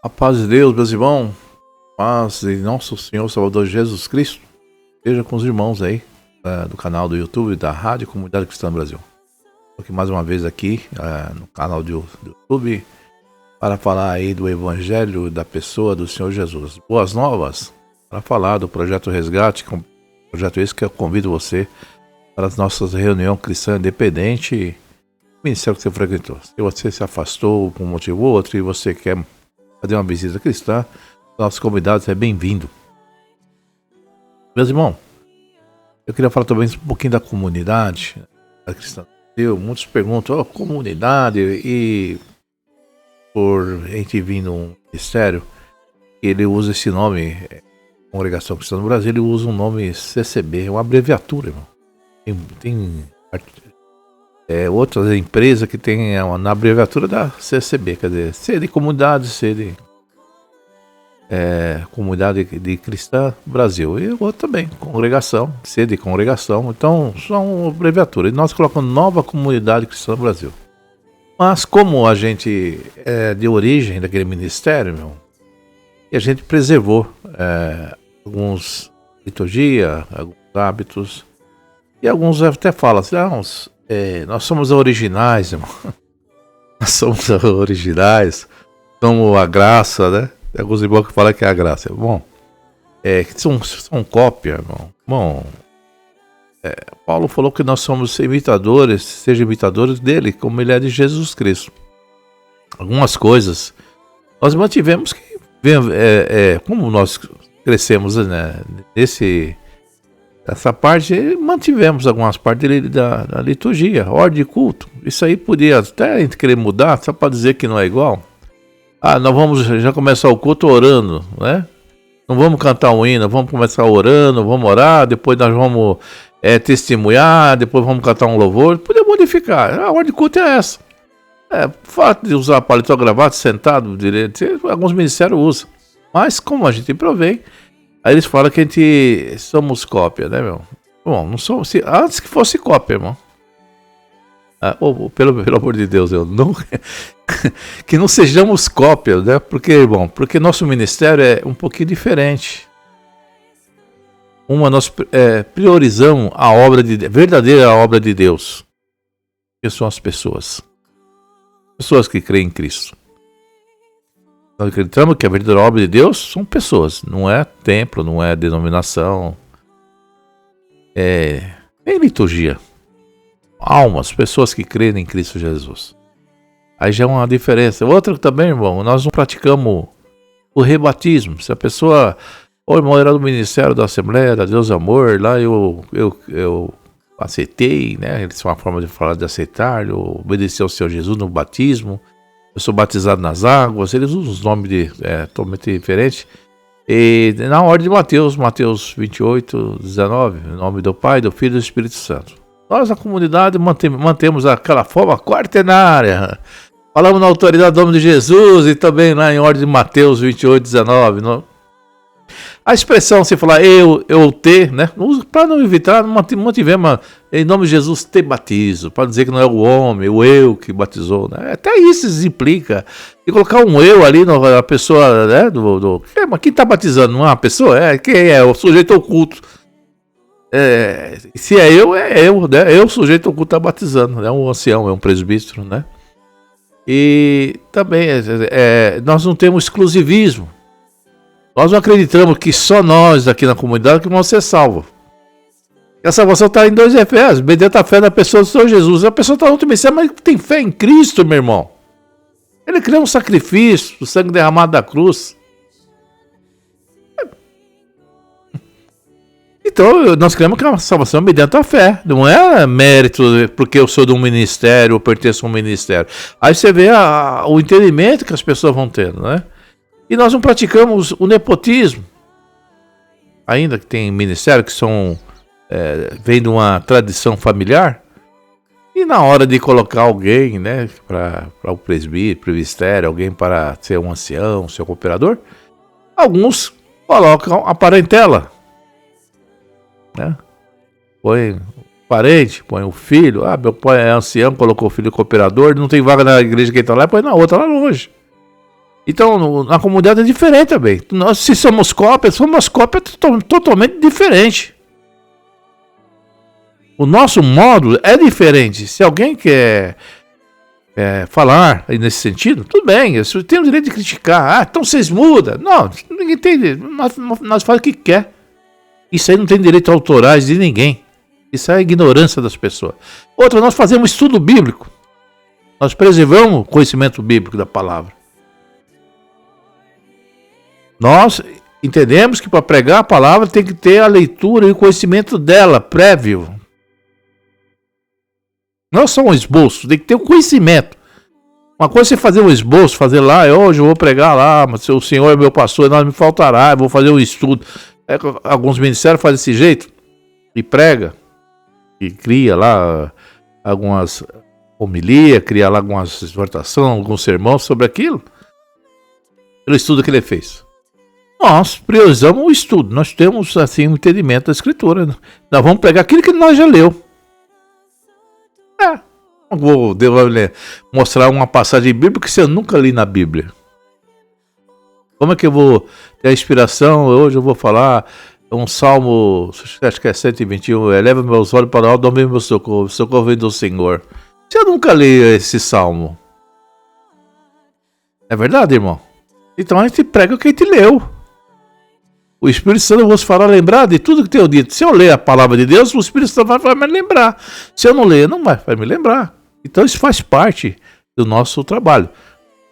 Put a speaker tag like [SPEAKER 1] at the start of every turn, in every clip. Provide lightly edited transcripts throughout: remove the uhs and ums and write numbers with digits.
[SPEAKER 1] A paz de Deus, meus irmãos, paz de nosso Senhor Salvador Jesus Cristo, esteja com os irmãos aí do canal do YouTube da Rádio Comunidade Cristã do Brasil. Estou aqui mais uma vez no canal do YouTube para falar aí do Evangelho da pessoa do Senhor Jesus. Boas novas para falar do Projeto Resgate, projeto esse que eu convido você para as nossas reuniões cristãs independente, ministério que você frequentou. Se você se afastou por um motivo ou outro e você quer fazer uma visita cristã, nossos convidados é bem-vindo. Meus irmãos, eu queria falar também um pouquinho da comunidade da cristã. Muitos perguntam, comunidade, e por a gente vir num ministério, ele usa esse nome, Congregação Cristã do Brasil, ele usa um nome CCB, uma abreviatura, irmão. Tem outras empresas que tem na abreviatura da CCB, quer dizer, C de comunidade, C de Comunidade de Cristã Brasil, e o outro também, congregação, C de congregação, então são abreviaturas, e nós colocamos Nova Comunidade Cristã Brasil. Mas como a gente é de origem daquele ministério, e a gente preservou alguns liturgia, alguns hábitos, e alguns até falam assim, nós somos originais, irmão. Nós somos originais, somos a graça, né? Tem alguns irmãos que falam que é a graça. Bom, que são cópia, irmão. Bom, Paulo falou que nós somos imitadores, sejam imitadores dele, como ele é de Jesus Cristo. Algumas coisas nós mantivemos que, como nós crescemos, né, essa parte, mantivemos algumas partes da liturgia, ordem de culto. Isso aí podia até a gente querer mudar, só para dizer que não é igual. Nós vamos já começar o culto orando, né? Não vamos cantar um hino, vamos começar orando, vamos orar, depois nós vamos testemunhar, depois vamos cantar um louvor. Podia modificar, a ordem de culto é essa. O fato de usar paletó, gravata, sentado direito, alguns ministérios usam. Mas como a gente provém, aí eles falam que a gente somos cópia, né, meu? Bom, não somos, antes que fosse cópia, irmão. Pelo amor de Deus, que não sejamos cópia, né? Porque nosso ministério é um pouquinho diferente. Nós priorizamos a verdadeira obra de Deus, que são as pessoas que creem em Cristo. Nós acreditamos que a verdadeira obra de Deus são pessoas, não é templo, não é denominação, nem liturgia. Almas, pessoas que creem em Cristo Jesus. Aí já é uma diferença. Outra também, irmão, nós não praticamos o rebatismo. Se a pessoa, irmão, era do Ministério da Assembleia, da Deus Amor, lá eu aceitei, né? Eles são uma forma de falar de aceitar, eu obedeci ao Senhor Jesus no batismo, eu sou batizado nas águas, eles usam os nomes totalmente diferentes. E na ordem de Mateus 28, 19, em nome do Pai, do Filho e do Espírito Santo. Nós, na comunidade, mantemos aquela forma quartenária. Falamos na autoridade do nome de Jesus e também lá em ordem de Mateus 28, 19. Não? A expressão, se falar eu te, né? Para não evitar, mantivemos em nome de Jesus te batizo. Para dizer que não é o homem, o eu que batizou. Né? Até isso implica. E colocar um eu ali na pessoa, né? Mas quem está batizando? Não é uma pessoa? Quem é? O sujeito oculto. Se é eu, né? Eu, sujeito oculto, está batizando. É um ancião, é um presbítero, né? E também nós não temos exclusivismo. Nós não acreditamos que só nós aqui na comunidade que vamos ser salvos. A salvação está em 2 Efésios, mediante a fé na pessoa do Senhor Jesus. A pessoa está no outro ministério, mas tem fé em Cristo, meu irmão. Ele criou um sacrifício, o sangue derramado da cruz. Então, nós cremos que a salvação é mediante a fé, não é mérito porque eu sou de um ministério ou pertenço a um ministério. Aí você vê o entendimento que as pessoas vão tendo, né? E nós não praticamos o nepotismo, ainda que tem ministério que vem de uma tradição familiar, e na hora de colocar alguém, né, para o presbítero, alguém para ser um ancião, ser um cooperador, alguns colocam a parentela. Né? Põe o parente, põe o filho. Meu pai é ancião, colocou o filho cooperador, não tem vaga na igreja que ele está lá, põe na outra, lá longe. Na comunidade é diferente também. Nós, se somos cópias totalmente diferentes. O nosso modo é diferente. Se alguém quer falar nesse sentido, tudo bem, eu tenho o direito de criticar. Então vocês mudam. Não, ninguém tem. Nós fazemos o que quer. Isso aí não tem direito autorais de ninguém. Isso é a ignorância das pessoas. Outra, nós fazemos estudo bíblico. Nós preservamos o conhecimento bíblico da palavra. Nós entendemos que para pregar a palavra tem que ter a leitura e o conhecimento dela, prévio. Não é só um esboço, tem que ter um conhecimento. Uma coisa é você fazer um esboço, fazer lá, hoje eu vou pregar lá, mas o Senhor é meu pastor, não me faltará, eu vou fazer um estudo. Alguns ministérios fazem desse jeito, e prega, e cria lá algumas homilias, cria lá algumas exortações, alguns sermões sobre aquilo, pelo estudo que ele fez. Nós priorizamos o estudo, nós temos assim um entendimento da escritura, nós vamos pregar aquilo que nós já leu. Devo mostrar uma passagem bíblica que você nunca li na Bíblia. Como é que eu vou ter a inspiração? Hoje eu vou falar um salmo, acho que é 121, eleva meus olhos para o alto, dá-me meu socorro, socorro vem do Senhor. Você nunca leu esse salmo? É verdade, irmão? Então a gente prega o que a gente leu. O Espírito Santo vos fará lembrar de tudo que tenho dito. Se eu ler a palavra de Deus, o Espírito Santo vai me lembrar. Se eu não ler, não vai me lembrar. Então isso faz parte do nosso trabalho.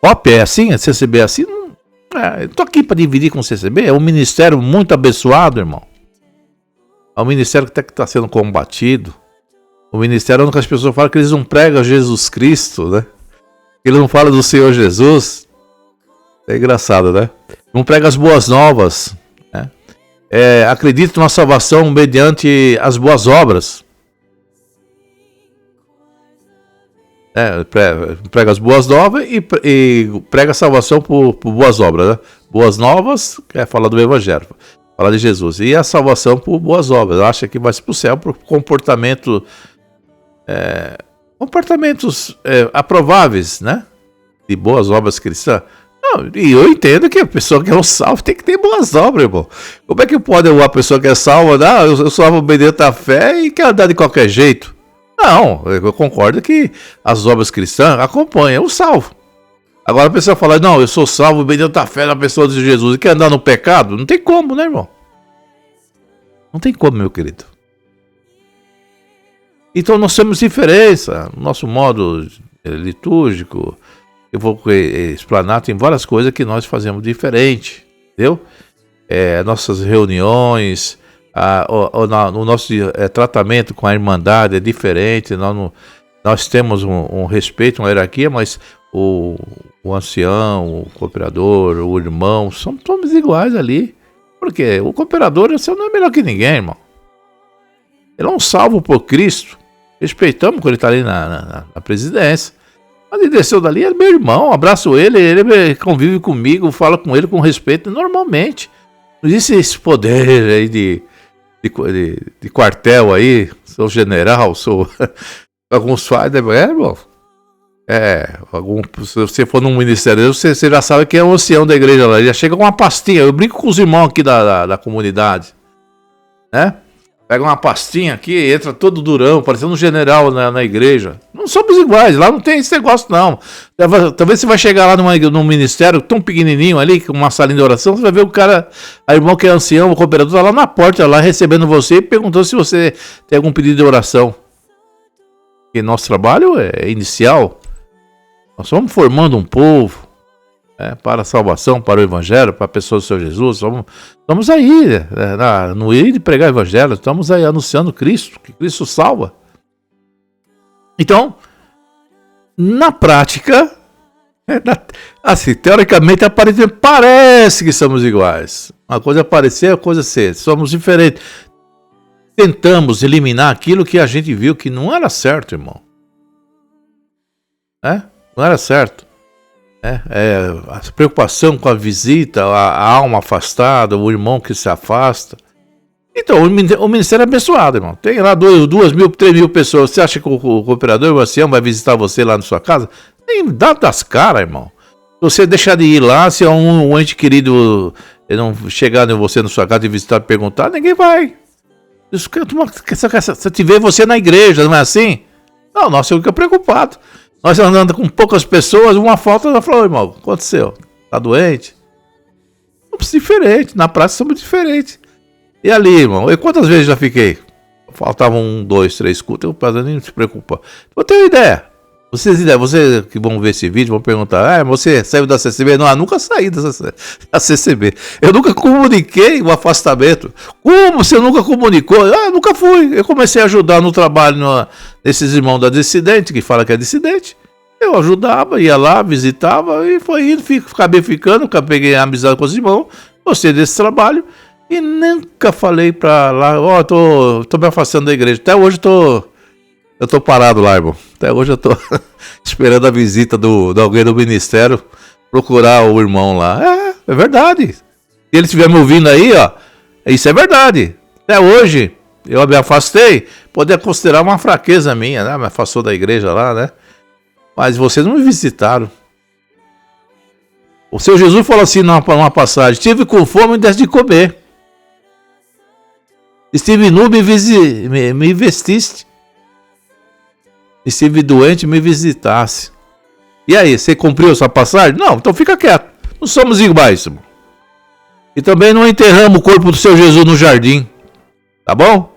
[SPEAKER 1] Cópia é assim, a CCB é assim. Eu estou aqui para dividir com o CCB. É um ministério muito abençoado, irmão. É um ministério que está sendo combatido. O ministério onde as pessoas falam que eles não pregam Jesus Cristo, né? Eles não falam do Senhor Jesus. É engraçado, né? Não pregam as boas novas. Acredito na salvação mediante as boas obras. Prega as boas novas e prega a salvação por boas obras, né? Boas novas, falar do Evangelho, falar de Jesus. E a salvação por boas obras. Acha que vai para o céu por comportamentos aprováveis, né? De boas obras cristãs. Não, e eu entendo que a pessoa que é um salvo tem que ter boas obras, irmão. Como é que pode uma pessoa que é salva, eu salvo bem dentro da fé e quer andar de qualquer jeito? Não, eu concordo que as obras cristãs acompanham o salvo. Agora a pessoa fala, não, eu sou salvo bem dentro da fé da pessoa de Jesus e quer andar no pecado? Não tem como, né, irmão? Não tem como, meu querido. Então nós temos diferença no nosso modo litúrgico. Eu vou explanar, tem várias coisas que nós fazemos diferente, entendeu? Nossas reuniões, o nosso tratamento com a Irmandade é diferente. Nós temos um respeito, uma hierarquia, mas o ancião, o cooperador, o irmão, somos iguais ali. Porque o cooperador não é melhor que ninguém, irmão. Ele é um salvo por Cristo. Respeitamos quando ele está ali na presidência. Mas ele desceu dali, é meu irmão, abraço ele convive comigo, fala com ele com respeito normalmente. Não existe esse poder aí de quartel aí, sou general, sou... Alguns fazem, irmão. Se você for num ministério, você já sabe que é o ancião da igreja lá, já chega com uma pastinha. Eu brinco com os irmãos aqui da comunidade, né? Pega uma pastinha aqui, entra todo durão, parecendo um general na igreja. Não somos iguais, lá não tem esse negócio não. Talvez você vai chegar lá num ministério tão pequenininho ali, com uma salinha de oração, você vai ver o cara, a irmão que é ancião, o cooperador, tá lá na porta, lá recebendo você e perguntando se você tem algum pedido de oração. Porque nosso trabalho é inicial. Nós estamos formando um povo para a salvação, para o Evangelho, para a pessoa do Senhor Jesus. Estamos aí, no ir de pregar o Evangelho, estamos aí anunciando Cristo, que Cristo salva. Então, na prática, assim, teoricamente, parece que somos iguais. Uma coisa é parecer, a coisa é ser. Somos diferentes. Tentamos eliminar aquilo que a gente viu que não era certo, irmão. Não era certo. A preocupação com a visita, a alma afastada, o irmão que se afasta. Então, o ministério é abençoado, irmão. Tem lá 2.000, 3.000 pessoas. Você acha que o cooperador, o ancião, vai visitar você lá na sua casa? Nem dá das caras, irmão. você deixar de ir lá, se um ente querido não chegar em você na sua casa e visitar e perguntar, ninguém vai. Você te vê você na igreja, não é assim? Não, nós ficamos preocupados. Nós andando com poucas pessoas, uma falta, ela falou, irmão, o que aconteceu? Tá doente? Somos diferentes, na praça somos diferentes. E ali, irmão, eu quantas vezes já fiquei? Faltavam 1, 2, 3 cultos, eu nem se preocupa. Eu tenho ideia. Vocês que vão ver esse vídeo vão perguntar, você saiu da CCB? Não, eu nunca saí da CCB. Eu nunca comuniquei o afastamento. Como você nunca comunicou? Eu nunca fui. Eu comecei a ajudar no trabalho nesses irmãos da dissidente, que fala que é dissidente. Eu ajudava, ia lá, visitava e foi indo, acabei ficando, peguei a amizade com os irmãos, gostei desse trabalho e nunca falei pra lá, tô me afastando da igreja. Até hoje eu tô parado lá, irmão. Até hoje eu tô esperando a visita de alguém do ministério procurar o irmão lá. É verdade. Se ele estiver me ouvindo aí, isso é verdade. Até hoje eu me afastei, poderia considerar uma fraqueza minha, né? Me afastou da igreja lá, né? Mas vocês não me visitaram. O Senhor Jesus falou assim numa passagem: estive com fome e deste de comer. Estive nu, me vestiste. Estive doente, me visitasse. E aí, você cumpriu essa passagem? Não, então fica quieto. Não somos iguais, irmão. E também não enterramos o corpo do Senhor Jesus no jardim. Tá bom?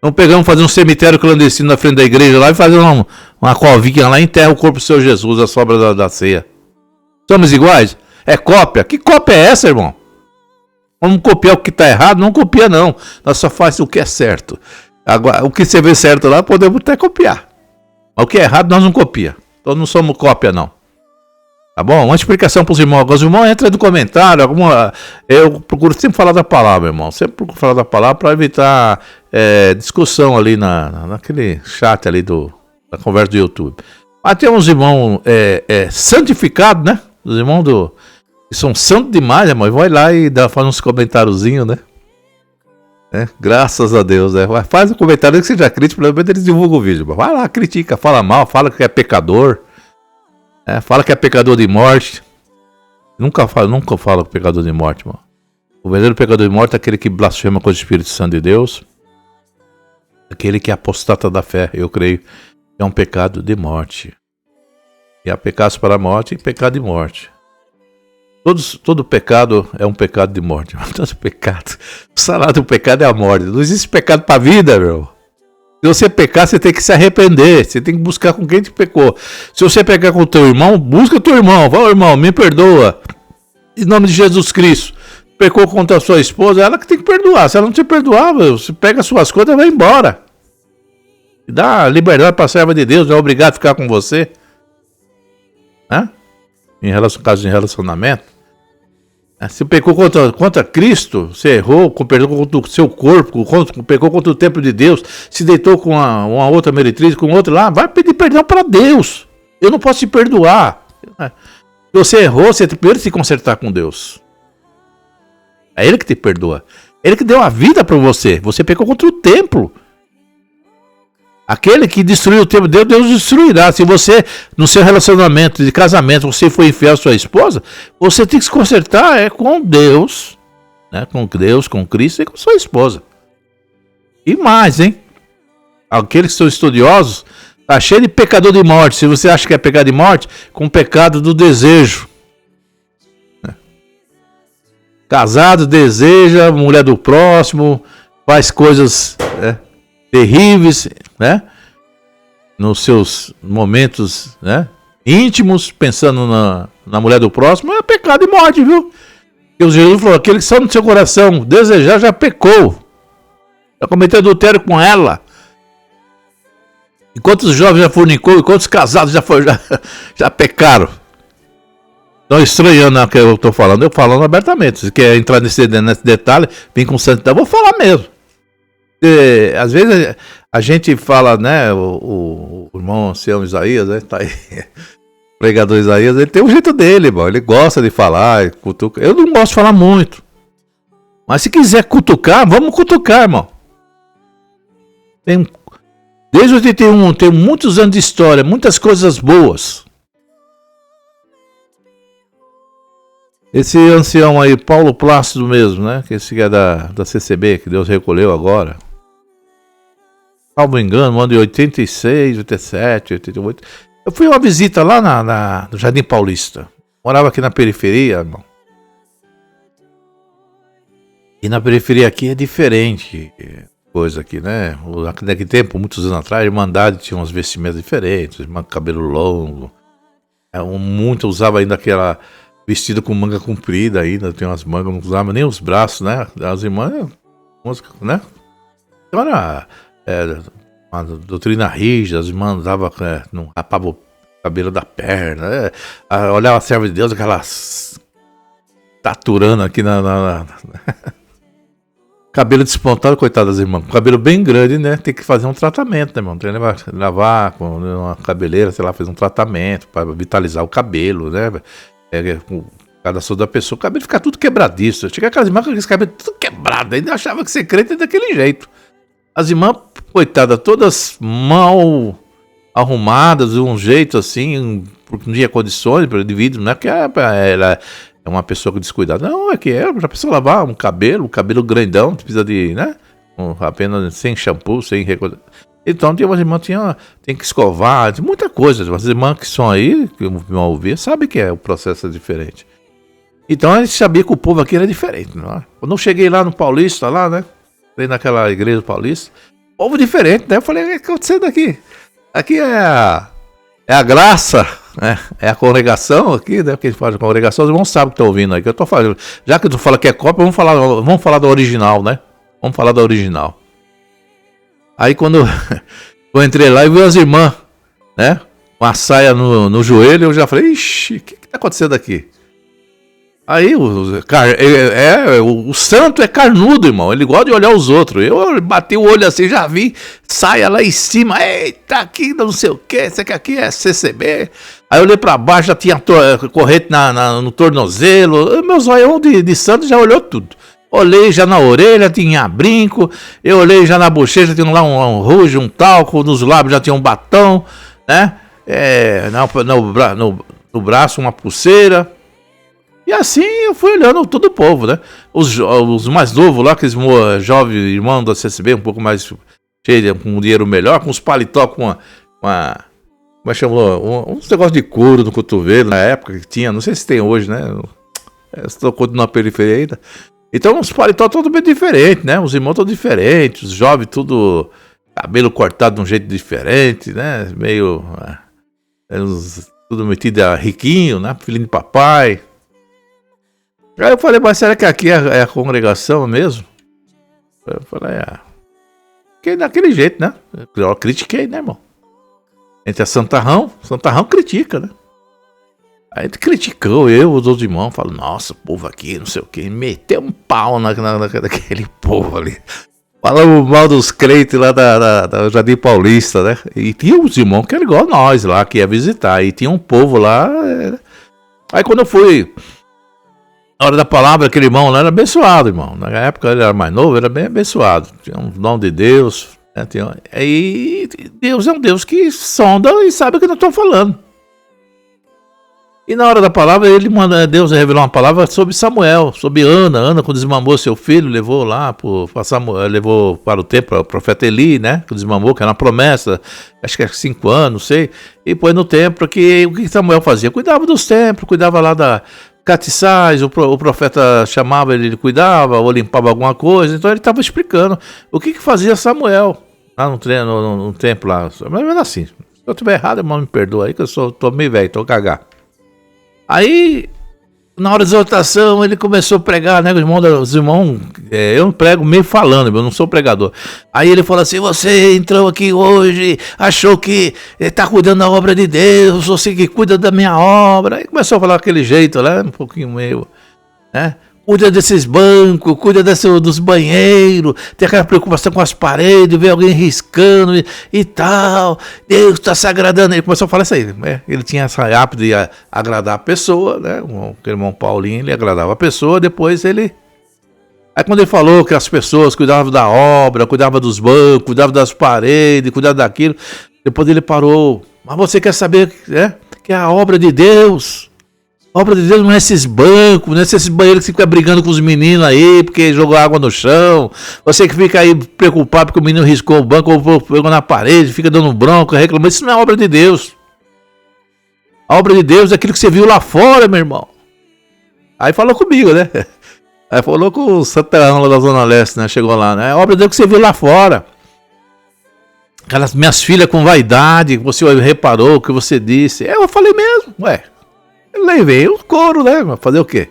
[SPEAKER 1] Não pegamos fazer um cemitério clandestino na frente da igreja lá e fazer uma covinha lá e enterra o corpo do Senhor Jesus, a sobra da ceia. Somos iguais? É cópia? Que cópia é essa, irmão? Vamos copiar o que está errado? Não copia, não. Nós só fazemos o que é certo. Agora, o que você vê certo lá, podemos até copiar. Mas o que é errado, nós não copia. Então não somos cópia, não. Tá bom? Uma explicação para os irmãos. Os irmãos entram no comentário. Eu procuro sempre falar da palavra, irmão. Sempre procuro falar da palavra para evitar discussão ali naquele chat ali da conversa do YouTube. Mas tem uns irmãos santificados, né? Os irmãos que são santos demais, irmão. Vai lá e faz uns comentáriozinhos, né? Graças a Deus, né? Faz um comentário que seja crítico, pelo menos eles divulgam o vídeo. Vai lá, critica, fala mal, fala que é pecador. Fala que é pecador de morte. Nunca fala pecador de morte, mano. O verdadeiro pecador de morte é aquele que blasfema contra o Espírito Santo de Deus. Aquele que é apostata da fé, eu creio. É um pecado de morte. E há pecados para a morte e pecado de morte. Todo pecado é um pecado de morte. Todo pecado. O salário do pecado é a morte. Não existe pecado para a vida, meu. Se você pecar, você tem que se arrepender. Você tem que buscar com quem te pecou. Se você pecar com o teu irmão, busca o teu irmão. Fala, irmão, me perdoa. Em nome de Jesus Cristo. Pecou contra a sua esposa, ela que tem que perdoar. Se ela não te perdoar, você pega as suas coisas e vai embora. E dá liberdade para a serva de Deus. Não é obrigado a ficar com você. Em caso de relacionamento. Se pecou contra Cristo, você errou, pecou contra o seu corpo, pecou contra o templo de Deus, se deitou com uma outra meretriz, com outra lá, vai pedir perdão para Deus. Eu não posso te perdoar. Se você errou, você tem primeiro se consertar com Deus. É Ele que te perdoa. Ele que deu a vida para você. Você pecou contra o templo. Aquele que destruiu o templo de Deus, Deus destruirá. Se você, no seu relacionamento de casamento, você foi infiel à sua esposa, você tem que se consertar com Deus, né? Com Deus, com Cristo e com sua esposa. E mais, hein? Aqueles que são estudiosos, tá cheio de pecador de morte. Se você acha que é pecado de morte, com o pecado do desejo. Casado, deseja, mulher do próximo, faz coisas terríveis, né? Nos seus momentos, né? Íntimos, pensando na mulher do próximo, é pecado de morte, viu? Porque Jesus falou, aquele que só no seu coração desejar já pecou. Já cometeu adultério com ela. E quantos jovens já fornicou, e quantos casados já pecaram. Não estranhando o que eu estou falando, eu falando abertamente. Se quer entrar nesse detalhe, vem com santidade, eu vou falar mesmo. Às vezes a gente fala, né? O irmão ancião Isaías, né? Tá aí, pregador Isaías, ele tem um jeito dele, irmão. Ele gosta de falar, cutuca. Eu não gosto de falar muito. Mas se quiser cutucar, vamos cutucar, irmão. Desde 81, tem muitos anos de história, muitas coisas boas. Esse ancião aí, Paulo Plácido mesmo, né? Que esse que é da CCB, que Deus recolheu agora. Salvo engano, ano de 86, 87, 88. Eu fui uma visita lá no Jardim Paulista. Morava aqui na periferia, irmão. E na periferia aqui é diferente coisa aqui, né? Naquele tempo, muitos anos atrás, a Irmandade tinha umas vestimentas diferentes, irmã com cabelo longo. Muito usava ainda aquela vestido com manga comprida ainda, tem umas mangas, não usava nem os braços, né? As irmãs, né? Então era uma doutrina rígida, as irmãs davam, não rapava o cabelo da perna, olhava a serva de Deus, aquelas taturana aqui cabelo despontado, coitado das irmãs, cabelo bem grande, né? Tem que fazer um tratamento, né, irmão? Tem que lavar com uma cabeleira, sei lá, fazer um tratamento para vitalizar o cabelo, né? Com cada sou da pessoa, o cabelo fica tudo quebradiço. Chega aquelas irmãs com aquele cabelo tudo quebrado, ainda achava que ser crente é daquele jeito. As irmãs, coitadas, todas mal arrumadas, de um jeito assim, porque não tinha condições para o indivíduo, não é que ela é uma pessoa com descuidado. Não, é que já precisa lavar um cabelo grandão, precisa de, né? Apenas sem shampoo, sem recolher. Então tem umas irmãs que tem que escovar, muita coisa. As irmãs que são aí, que vão ouvir, sabem que o processo é diferente. Então a gente sabia que o povo aqui era diferente, não é? Quando eu cheguei lá no Paulista, lá, né? Falei naquela igreja paulista, povo diferente, né? Eu falei, o que está acontecendo aqui? Aqui é a graça, né? É a congregação aqui, né? Porque a gente fala de congregação, os irmãos sabem que estão ouvindo aí, que eu estou falando. Já que tu fala que é cópia, vamos falar da original, né? Vamos falar da original. Aí quando eu entrei lá e vi as irmãs, né? Uma saia no joelho, eu já falei, ixi, o que está acontecendo aqui? Aí o santo é carnudo, irmão. Ele gosta de olhar os outros. Eu bati o olho assim, já vi, saia lá em cima. Eita, aqui não sei o que, isso aqui é CCB. Aí eu olhei pra baixo, já tinha corrente no tornozelo. Meu zoião de santo já olhou tudo. Olhei já na orelha, tinha brinco. Eu olhei já na bochecha, tinha lá um ruge, um talco. Nos lábios já tinha um batom, né? No braço uma pulseira. E assim eu fui olhando todo o povo, né? Os mais novos lá, aqueles jovens irmãos da CCB, um pouco mais cheio, com um dinheiro melhor, com os paletó, com uma como é que chamou? Uns negócios de couro no cotovelo, na época que tinha, não sei se tem hoje, né? Estou continuando na periferia ainda. Então os paletó todos bem diferentes, né? Os irmãos todos diferentes, os jovens tudo cabelo cortado de um jeito diferente, né? Meio tudo metido a riquinho, né? Filhinho de papai. Aí eu falei, mas será que aqui é a congregação mesmo? Eu falei, que daquele jeito, né? Eu critiquei, né, irmão? Entre a Santarrão critica, né? Aí a gente criticou, os outros irmãos, falam, nossa, o povo aqui, não sei o que, meteu um pau naquele povo ali. Falamos mal dos crentes lá da Jardim Paulista, né? E tinha uns irmãos que eram igual nós lá, que ia visitar, e tinha um povo lá. Aí quando eu fui... Na hora da palavra, aquele irmão lá era abençoado, irmão. Na época ele era mais novo, era bem abençoado. Tinha um dom de Deus. Né? E Deus é um Deus que sonda e sabe o que nós estamos falando. E na hora da palavra, Deus revelou uma palavra sobre Samuel, sobre Ana. Ana, quando desmamou seu filho, levou levou para o templo, para o profeta Eli, né? Que desmamou, que era uma promessa, acho que é 5 anos, não sei. E pôs no templo, o que Samuel fazia? Cuidava dos templos, cuidava lá da... catiçais, o profeta chamava, ele cuidava, ou limpava alguma coisa, então ele estava explicando o que fazia Samuel lá no templo lá. Mas era assim, se eu estiver errado, irmão, me perdoa aí, que eu tô meio velho, tô cagar. Aí, na hora da exortação, ele começou a pregar, né, os irmãos, eu prego meio falando, eu não sou pregador. Aí ele falou assim, você entrou aqui hoje, achou que está cuidando da obra de Deus, você que cuida da minha obra. Aí começou a falar daquele jeito, né, um pouquinho meio, né, cuida desses bancos, cuida dos banheiros, tem aquela preocupação com as paredes, ver alguém riscando e tal, Deus está se agradando. Ele começou a falar isso aí, né? Ele tinha essa hábito de agradar a pessoa, né? O irmão Paulinho, ele agradava a pessoa, depois ele... Aí quando ele falou que as pessoas cuidavam da obra, cuidavam dos bancos, cuidavam das paredes, cuidavam daquilo, depois ele parou. Mas você quer saber, né, que é a obra de Deus? A obra de Deus não é esses bancos, não é esses banheiros que ficam brigando com os meninos aí, porque jogou água no chão. Você que fica aí preocupado porque o menino riscou o banco ou pegou na parede, fica dando bronca, reclamando. Isso não é obra de Deus. A obra de Deus é aquilo que você viu lá fora, meu irmão. Aí falou comigo, né? Aí falou com o Santarão lá da Zona Leste, né? Chegou lá, né? A obra de Deus que você viu lá fora. Aquelas minhas filhas com vaidade, você reparou o que você disse. Eu falei mesmo, ué. Levei o couro, né? Fazer o quê?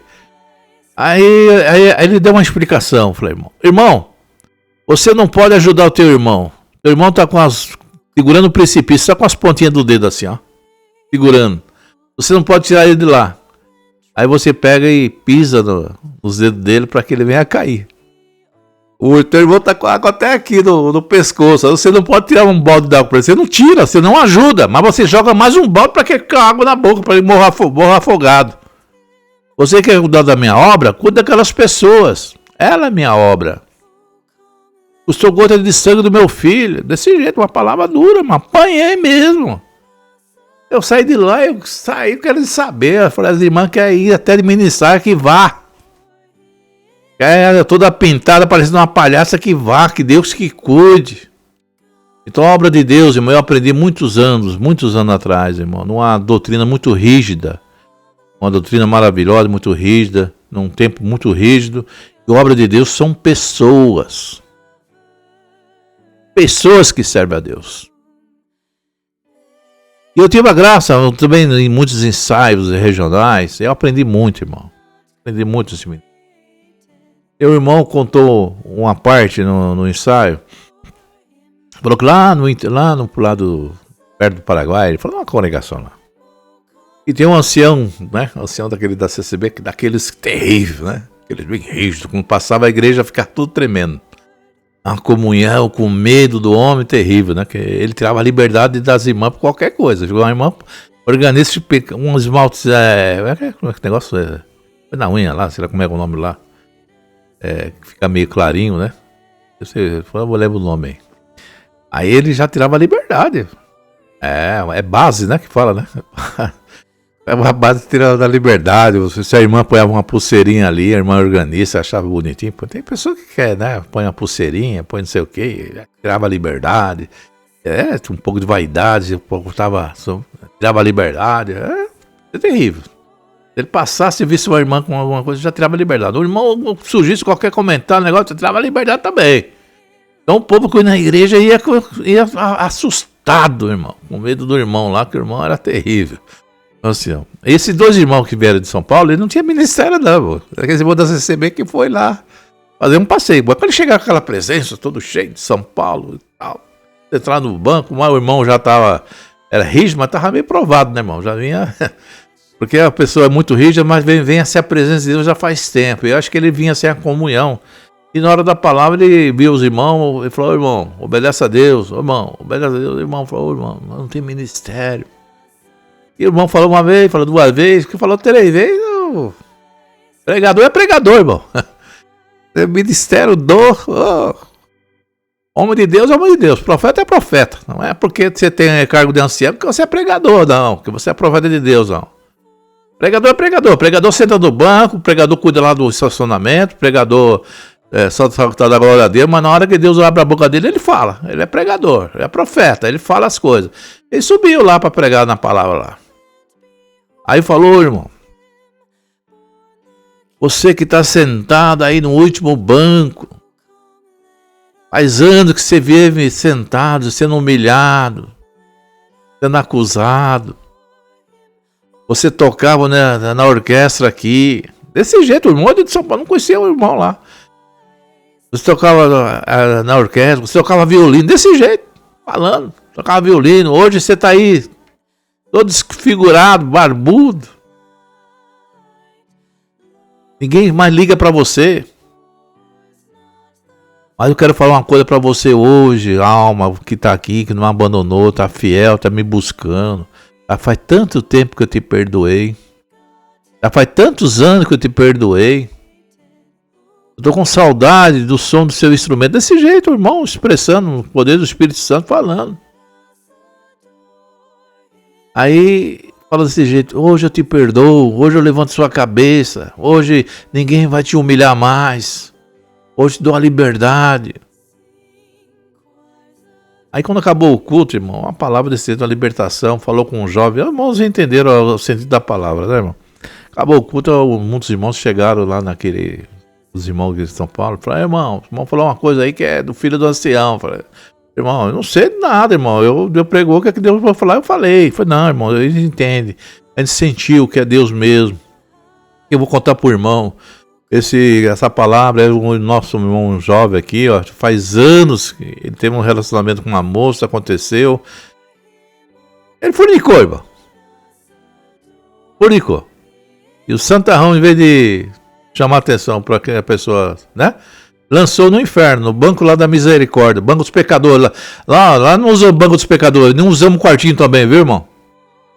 [SPEAKER 1] Aí ele deu uma explicação. Falei, irmão, você não pode ajudar o teu irmão. Teu irmão tá segurando o precipício, só com as pontinhas do dedo assim, ó. Segurando. Você não pode tirar ele de lá. Aí você pega e pisa nos dedos dele para que ele venha a cair. O teu irmão tá com água até aqui no pescoço. Você não pode tirar um balde d'água para ele. Você não tira, você não ajuda. Mas você joga mais um balde para que com água na boca, para ele morrer afogado. Você quer cuidar da minha obra? Cuida daquelas pessoas. Ela é minha obra. Custou gota de sangue do meu filho. Desse jeito, uma palavra dura, mas apanhei mesmo. Eu saí de lá, querendo saber. Eu falei, as irmãs querem ir até ministrar, que vá. Toda pintada, parecendo uma palhaça, que vá, que Deus que cuide. Então a obra de Deus, irmão, eu aprendi muitos anos atrás, irmão, numa doutrina muito rígida. Uma doutrina maravilhosa, muito rígida, num tempo muito rígido. E a obra de Deus são pessoas. Pessoas que servem a Deus. E eu tive a graça, também em muitos ensaios regionais, eu aprendi muito, irmão. Aprendi muito esse menino. Meu irmão contou uma parte no ensaio. Falou que lá pro lado perto do Paraguai, ele falou uma congregação lá. E tem um ancião, né? Ancião daquele da CCB, daqueles terríveis, né? Aqueles bem rígidos. Quando passava a igreja, ficava tudo tremendo. Uma comunhão com medo do homem terrível, né? Que ele tirava a liberdade das irmãs por qualquer coisa. Uma irmã organiza um esmalte. Como é que negócio é? Na unha lá, sei lá como é o nome lá. Que fica meio clarinho, né? Eu lembro o nome aí. Aí ele já tirava a liberdade. É base, né? Que fala, né? É uma base tirando da liberdade. Se a irmã apoiava uma pulseirinha ali, a irmã organista, achava bonitinho. Tem pessoa que quer, né? Põe uma pulseirinha, põe não sei o quê, tirava a liberdade. Um pouco de vaidade, tirava a liberdade. É terrível. Se ele passasse e visse uma irmã com alguma coisa, já tirava a liberdade. O irmão surgisse qualquer comentário, negócio, já tirava a liberdade também. Então o povo que ia na igreja ia assustado, irmão. Com medo do irmão lá, que o irmão era terrível. Então, assim, esses dois irmãos que vieram de São Paulo, ele não tinha ministério não. Aquele irmão da CCB que foi lá fazer um passeio. Mas quando ele chegar com aquela presença, todo cheio de São Paulo e tal, entrar no banco, o irmão já estava, era rígido, mas estava meio provado, né, irmão? Já vinha... Porque a pessoa é muito rígida, mas vem a ser a presença de Deus já faz tempo. Eu acho que ele vinha sem a comunhão. E na hora da palavra ele viu os irmãos e falou, irmão, obedece a Deus. Irmão, obedece a Deus. O irmão falou, irmão, não tem ministério. E o irmão falou uma vez, falou duas vezes, que falou 3 vezes. Pregador é pregador, irmão. Ministério homem de Deus é homem de Deus. Profeta é profeta. Não é porque você tem cargo de ancião que você é pregador, não. Que você é profeta de Deus, não. Pregador é pregador. Pregador senta no banco, pregador cuida lá do estacionamento, pregador só tá da glória a Deus, mas na hora que Deus abre a boca dele, ele fala. Ele é pregador, ele é profeta, ele fala as coisas. Ele subiu lá para pregar na palavra lá. Aí falou, irmão, você que está sentado aí no último banco, faz anos que você vive sentado, sendo humilhado, sendo acusado. Você tocava na orquestra aqui. Desse jeito, o irmão de São Paulo não conhecia o irmão lá. Você tocava na orquestra, você tocava violino, desse jeito, falando. Tocava violino. Hoje você está aí, todo desfigurado, barbudo. Ninguém mais liga para você. Mas eu quero falar uma coisa para você hoje, alma que está aqui, que não abandonou, está fiel, está me buscando. Já faz tanto tempo que eu te perdoei. Já faz tantos anos que eu te perdoei. Eu tô com saudade do som do seu instrumento. Desse jeito, irmão, expressando o poder do Espírito Santo, falando. Aí fala desse jeito: hoje eu te perdoo, hoje eu levanto sua cabeça, hoje ninguém vai te humilhar mais, hoje te dou a liberdade. Aí quando acabou o culto, irmão, uma palavra desse jeito, a libertação, falou com um jovem, irmãos entenderam o sentido da palavra, né, irmão? Acabou o culto, muitos irmãos chegaram lá naquele, os irmãos de São Paulo, falaram: irmão, o irmão falou uma coisa aí que é do filho do ancião. Falei: irmão, eu não sei de nada, irmão, Deus pregou, o que é que Deus vai falar? Eu falei. Falei: não, irmão, a gente entende, a gente sentiu que é Deus mesmo. Eu vou contar pro irmão, essa palavra é o nosso irmão jovem aqui, ó, faz anos que ele teve um relacionamento com uma moça, aconteceu. Ele fornicou, irmão. Fornicou. E o santarrão, em vez de chamar atenção para que a pessoa, né, lançou no inferno, no banco lá da misericórdia, banco dos pecadores. Lá não usamos banco dos pecadores, não usamos quartinho também, viu, irmão?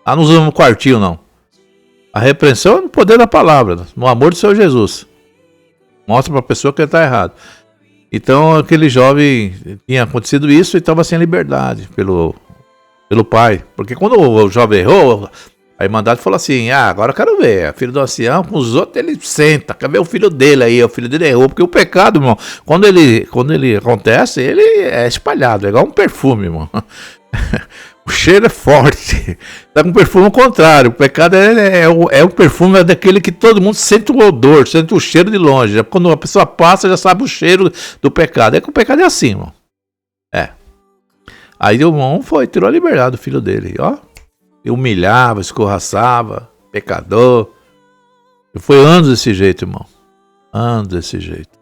[SPEAKER 1] Lá não usamos quartinho, não. A repreensão é no poder da palavra, no amor do Senhor Jesus. Mostra para a pessoa que ele está errado. Então aquele jovem tinha acontecido isso e estava sem liberdade pelo pai. Porque quando o jovem errou, a Irmandade falou assim: agora eu quero ver, filho do ancião, com os outros ele senta, quer ver o filho dele aí, o filho dele errou. Porque o pecado, irmão, quando ele acontece, ele é espalhado, é igual um perfume, irmão. O cheiro é forte, tá com perfume ao contrário. O pecado é o perfume daquele que todo mundo sente o odor, sente o cheiro de longe. Quando a pessoa passa, já sabe o cheiro do pecado. É que o pecado é assim, irmão. Aí o irmão tirou a liberdade do filho dele, ó. E humilhava, escorraçava, pecador. E foi anos desse jeito, irmão. Anos desse jeito.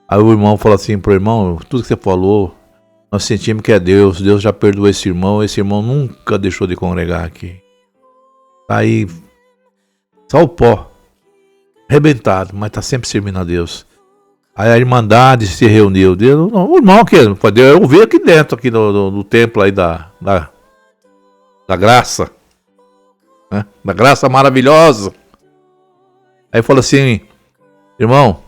[SPEAKER 1] Aí o irmão falou assim pro irmão: tudo que você falou, nós sentimos que é Deus. Deus já perdoou esse irmão nunca deixou de congregar aqui. Aí, só o pó, arrebentado, mas tá sempre servindo a Deus. Aí a Irmandade se reuniu. O irmão aqui, eu vi aqui dentro, aqui no templo aí da graça, né? Da graça maravilhosa. Aí falou assim: irmão,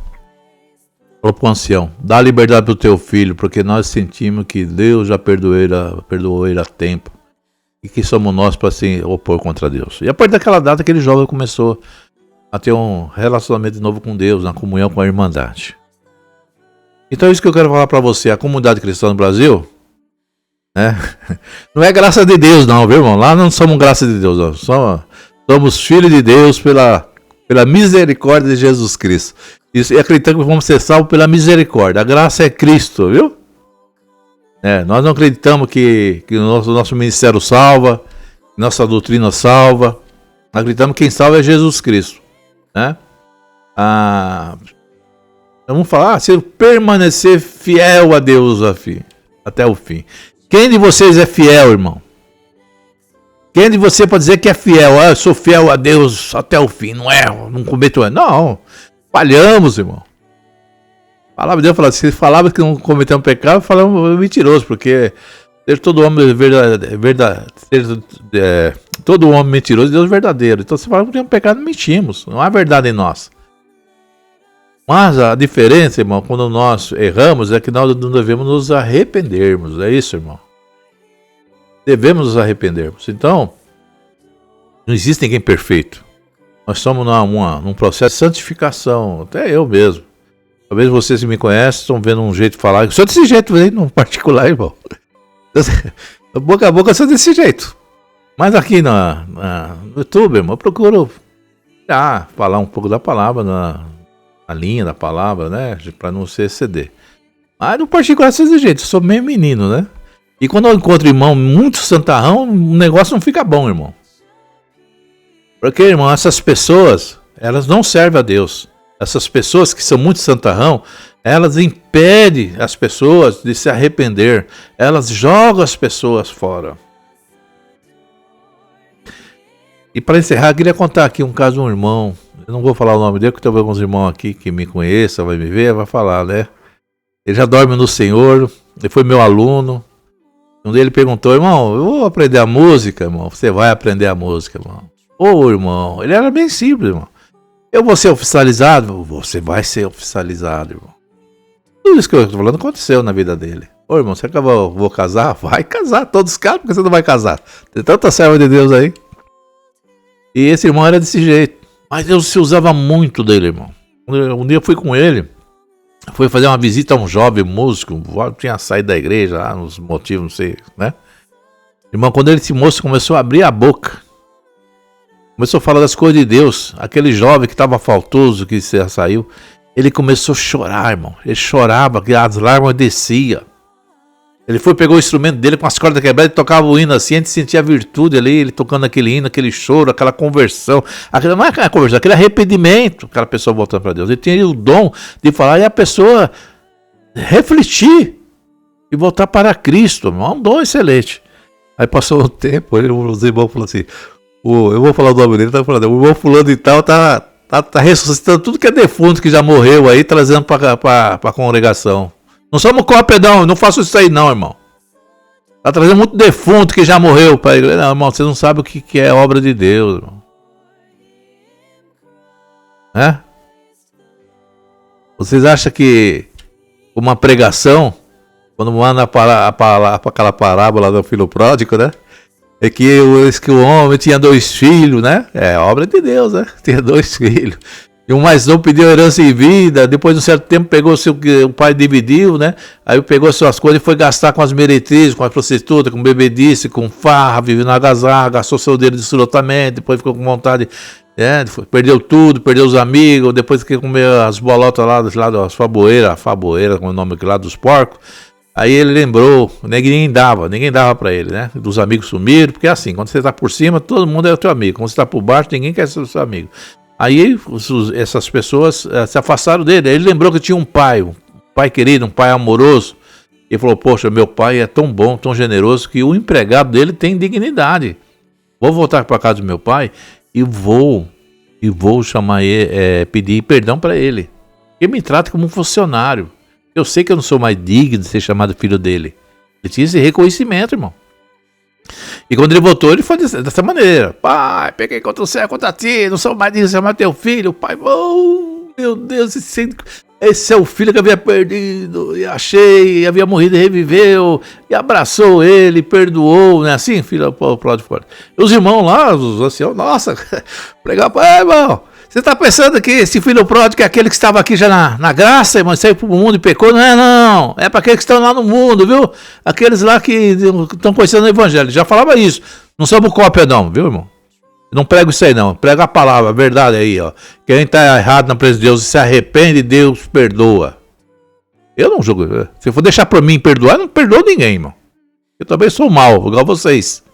[SPEAKER 1] falou pro ancião: dá liberdade pro teu filho, porque nós sentimos que Deus já perdoou ele a tempo. E que somos nós para se opor contra Deus. E a partir daquela data, aquele jovem começou a ter um relacionamento de novo com Deus, na comunhão com a Irmandade. Então é isso que eu quero falar para você. A comunidade cristã no Brasil, né? Não é graça de Deus não, viu, irmão? Lá não somos graça de Deus, não. Somos filhos de Deus pela misericórdia de Jesus Cristo. E acreditamos que vamos ser salvos pela misericórdia. A graça é Cristo, viu? Nós não acreditamos que o nosso ministério salva, nossa doutrina salva. Acreditamos que quem salva é Jesus Cristo, né? Vamos falar: se permanecer fiel a Deus até o fim. Quem de vocês é fiel, irmão? Quem de você pode dizer que é fiel? Eu sou fiel a Deus até o fim, não erro, não cometo erro. Não, falhamos, irmão. A palavra de Deus fala: se falava que não cometemos pecado, falamos mentiroso, porque todo homem todo homem mentiroso, Deus verdadeiro. Então se falava que temos pecado, mentimos, não há verdade em nós. Mas a diferença, irmão, quando nós erramos, é que nós não devemos nos arrependermos. É isso, irmão. Devemos nos arrependermos. Então, não existe ninguém perfeito. Nós estamos num processo de santificação. Até eu mesmo. Talvez vocês que me conhecem estão vendo um jeito de falar. Eu sou desse jeito aí, no particular, irmão. Boca a boca eu sou desse jeito. Mas aqui no YouTube, irmão, eu procuro falar um pouco da palavra a linha da palavra, né? Para não se exceder. Mas no particular, desse jeito, eu sou meio menino, né? E quando eu encontro irmão muito santarrão, o negócio não fica bom, irmão. Porque, irmão, essas pessoas, elas não servem a Deus. Essas pessoas que são muito santarrão, elas impedem as pessoas de se arrepender. Elas jogam as pessoas fora. E para encerrar, eu queria contar aqui um caso de um irmão. Eu não vou falar o nome dele, porque talvez alguns irmãos aqui que me conheçam, vai me ver, vai falar, né? Ele já dorme no Senhor, ele foi meu aluno. Um dia ele perguntou: irmão, eu vou aprender a música, irmão. Você vai aprender a música, irmão. Irmão, ele era bem simples, irmão. Eu vou ser oficializado? Você vai ser oficializado, irmão. Tudo isso que eu estou falando aconteceu na vida dele. Irmão, será que eu vou casar? Vai casar, todos casam, porque você não vai casar? Tem tanta serva de Deus aí. E esse irmão era desse jeito. Mas Deus se usava muito dele, irmão. Um dia eu fui com ele, fui fazer uma visita a um jovem músico, tinha saído da igreja, lá, nos motivos, não sei, né? Irmão, quando esse moço começou a abrir a boca, começou a falar das coisas de Deus, aquele jovem que estava faltoso, que saiu, ele começou a chorar, irmão. Ele chorava, que as lágrimas desciam. Ele foi, pegou o instrumento dele com as cordas quebradas e tocava o hino assim, a gente sentia a virtude ali, ele tocando aquele hino, aquele choro, aquela conversão. Não é aquela conversão, aquele arrependimento, aquela pessoa voltando para Deus. Ele tinha o dom de falar e a pessoa refletir e voltar para Cristo, irmão. É um dom excelente. Aí passou um tempo, os irmãos falaram assim, eu vou falar o nome dele, tá falando, o irmão fulano e tal tá ressuscitando tudo que é defunto que já morreu aí, trazendo para a congregação. Não somos cópia, não faço isso aí não, irmão. Tá trazendo muito defunto que já morreu para a igreja. Não, irmão, você não sabe o que é obra de Deus, irmão. Né? Vocês acham que uma pregação, quando manda aquela parábola do filho pródigo, né? É que o homem tinha 2 filhos, né? É obra de Deus, né? Tinha 2 filhos. E o mais novo pediu herança em vida, depois de um certo tempo pegou o pai dividiu, né? Aí pegou suas coisas e foi gastar com as meretrizes, com a prostituta, com bebedice, com farra, viveu na agasalho, gastou seu dinheiro absolutamente, depois ficou com vontade, perdeu tudo, perdeu os amigos, depois que comeu as bolotas lá das faboeira, como é o nome aqui lá, dos porcos. Aí ele lembrou, ninguém dava pra ele, né? Dos amigos sumiram, porque é assim, quando você tá por cima, todo mundo é o teu amigo. Quando você tá por baixo, ninguém quer ser seu amigo. Aí essas pessoas se afastaram dele. Aí ele lembrou que tinha um pai querido, um pai amoroso. Ele falou, poxa, meu pai é tão bom, tão generoso, que o empregado dele tem dignidade. Vou voltar para casa do meu pai e vou chamar ele, pedir perdão para ele. Ele me trata como um funcionário. Eu sei que eu não sou mais digno de ser chamado filho dele. Ele tinha esse reconhecimento, irmão. E quando ele voltou, ele foi dessa maneira. Pai, peguei contra o céu, contra ti, não sou mais digno de chamar teu filho. Pai, meu Deus, esse é o filho que havia perdido. E achei, e havia morrido e reviveu. E abraçou ele, perdoou, né? Assim, filho pródigo. E os irmãos lá, os anciãos, nossa, pregar, pai, irmão. Você está pensando que esse filho pródigo é aquele que estava aqui já na graça, mas saiu para o mundo e pecou? Não é, não. É para aqueles que estão lá no mundo, viu? Aqueles lá que estão conhecendo o evangelho. Já falava isso. Não somos cópia, não, viu, irmão? Não prego isso aí, não. Prega a palavra, a verdade aí, ó. Quem está errado na presença de Deus e se arrepende, Deus perdoa. Eu não julgo. Se for deixar para mim perdoar, eu não perdoo ninguém, irmão. Eu também sou mau, igual vocês.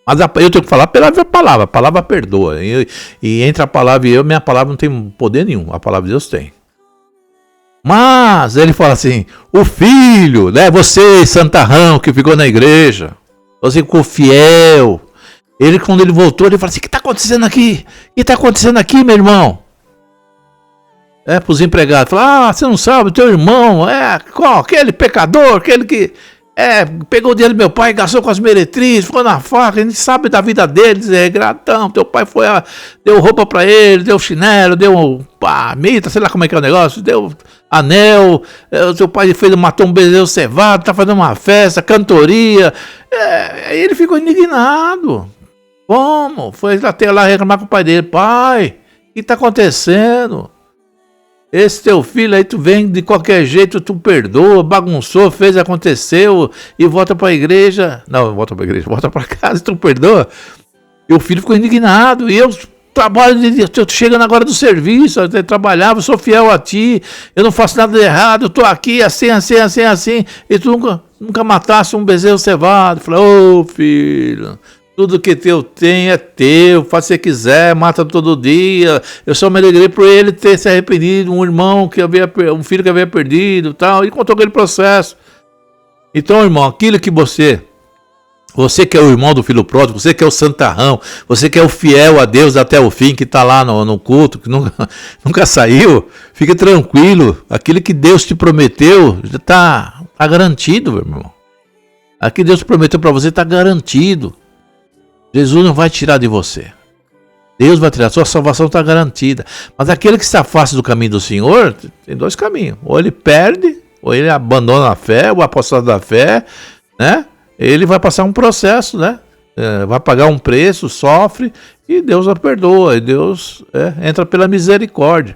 [SPEAKER 1] Mas eu tenho que falar pela palavra. A palavra perdoa. E entre a palavra e eu, minha palavra não tem poder nenhum. A palavra de Deus tem. Mas ele fala assim, o filho, né? Você, santarrão, que ficou na igreja. Você ficou fiel. Ele, quando ele voltou, ele fala assim, o que está acontecendo aqui? O que está acontecendo aqui, meu irmão? Para os empregados. Fala, você não sabe, teu irmão, qual? Aquele pecador, aquele que... pegou o dinheiro do meu pai, gastou com as meretrizes, ficou na faca, a gente sabe da vida deles, gratão, teu pai deu roupa pra ele, deu chinelo, deu mita, sei lá como é que é o negócio, deu anel, teu pai matou um bezerro cevado, tá fazendo uma festa, cantoria, aí ele ficou indignado. Como? Foi até lá reclamar com o pai dele, pai, o que tá acontecendo? Esse teu filho aí, tu vem de qualquer jeito, tu perdoa, bagunçou, fez, aconteceu e volta pra igreja. Não, volta pra casa e tu perdoa. E o filho ficou indignado. E eu trabalho, eu tô chegando agora do serviço, eu trabalhava, sou fiel a ti, eu não faço nada de errado, eu tô aqui assim. E tu nunca matasse um bezerro cevado. Eu falei, ô filho... Tudo que teu tem é teu, faz o que você quiser, mata todo dia. Eu só me alegrei por ele ter se arrependido, um filho que havia perdido e tal. E contou aquele processo. Então, irmão, aquilo que você que é o irmão do filho pródigo, você que é o santarrão, você que é o fiel a Deus até o fim, que está lá no culto, que nunca saiu, fique tranquilo. Aquilo que Deus te prometeu já está garantido, meu irmão. Aquilo que Deus prometeu para você está garantido. Jesus não vai tirar de você. Deus vai tirar, sua salvação está garantida. Mas aquele que se afasta do caminho do Senhor, tem 2 caminhos. Ou ele perde, ou ele abandona a fé, o apostolado da fé, né? Ele vai passar um processo, né? Vai pagar um preço, sofre, e Deus a perdoa, e Deus entra pela misericórdia.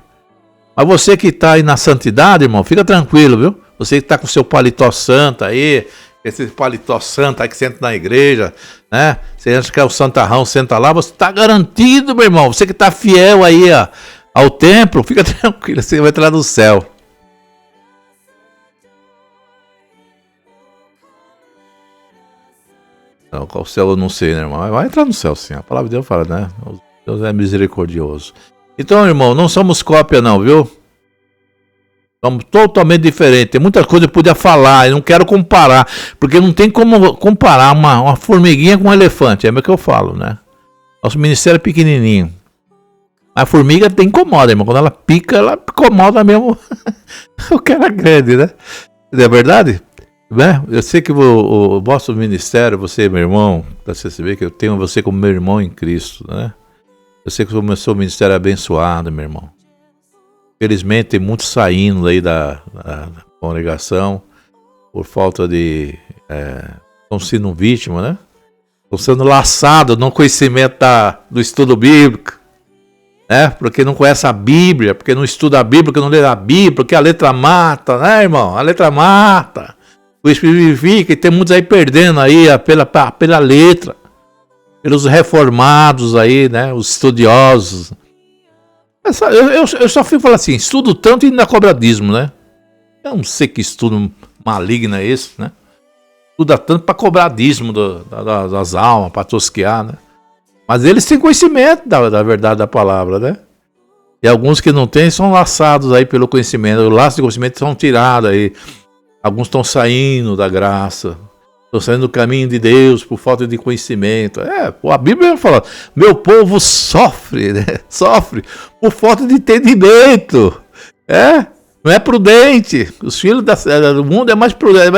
[SPEAKER 1] Mas você que está aí na santidade, irmão, fica tranquilo, viu? Você que está com seu paletó santo aí, esse paletó santo aí que senta na igreja, né? Você acha que é o santarrão, senta lá, você está garantido, meu irmão. Você que está fiel aí ao templo, fica tranquilo, você vai entrar no céu. Não, qual céu eu não sei, né, irmão? Vai entrar no céu, sim. A palavra de Deus fala, né? Deus é misericordioso. Então, irmão, não somos cópia, não, viu? Somos totalmente diferentes. Tem muitas coisas que eu podia falar, eu não quero comparar, porque não tem como comparar uma formiguinha com um elefante. É o que eu falo, né? Nosso ministério é pequenininho. A formiga incomoda, irmão. Quando ela pica, ela incomoda mesmo. O cara grande, né? Não é verdade? Eu sei que o vosso ministério, você, meu irmão, para você saber que eu tenho você como meu irmão em Cristo, né? Eu sei que o seu ministério é abençoado, meu irmão. Felizmente tem muitos saindo aí da congregação por falta de... estão sendo vítimas, né? Estão sendo laçados no conhecimento do estudo bíblico, né? Porque não conhece a Bíblia, porque não estuda a Bíblia, porque não lê a Bíblia, porque a letra mata, né, irmão? A letra mata. O Espírito vivifica, e tem muitos aí perdendo aí pela letra, pelos reformados aí, né, os estudiosos. Eu só fui falar assim, estudo tanto e ainda cobra dízimo, né? Eu não sei que estudo maligno é esse, né? Estuda tanto para cobrar dízimo das almas, para tosquear, né? Mas eles têm conhecimento da verdade da palavra, né? E alguns que não têm são laçados aí pelo conhecimento, o laço de conhecimento são tirados aí. Alguns estão saindo da graça, estão saindo do caminho de Deus por falta de conhecimento. A Bíblia fala, meu povo sofre, né? Sofre por falta de entendimento. Não é prudente. Os filhos do mundo é mais prudente